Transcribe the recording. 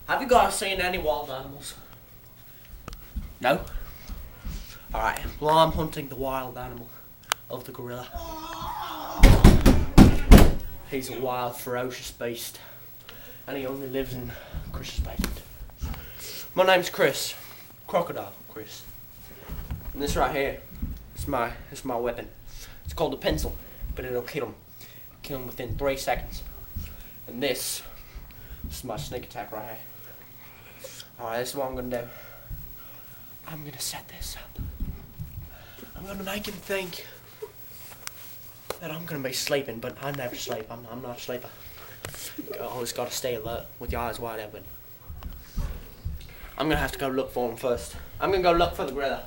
Have you guys seen any wild animals? No? Alright, well I'm hunting the wild animal of the gorilla. He's a wild, ferocious beast. And he only lives in Chris's basement. My name's Chris. Crocodile Chris. And this right here is my weapon. It's called a pencil, but it'll kill him. Kill him within 3 seconds. And this is my sneak attack right here. Alright, this is what I'm gonna do. I'm gonna set this up. I'm gonna make him think that I'm gonna be sleeping, but I never sleep. I'm not a sleeper. You always gotta stay alert with your eyes wide open. I'm gonna have to go look for him first. I'm gonna go look for the gorilla.